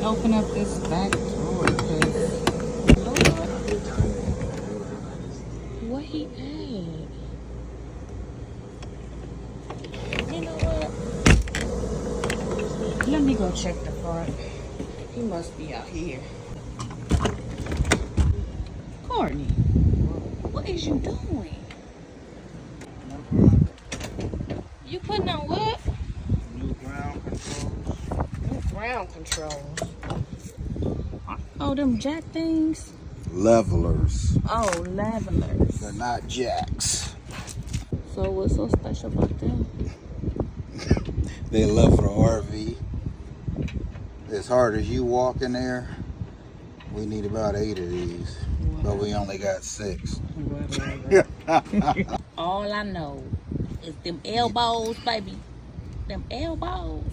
open up this back door because Lord, what he at? You know what? Let me go check the front. He must be out here. Courtney, what is you doing? You putting on what? New ground controls. New ground controls. Oh, them jack things? Levelers. Oh, levelers. They're not jacks. So what's so special about them? They level the RV. As hard as you walk in there, we need about 8 of these. But we only got 6. All I know is them elbows, baby. Them elbows.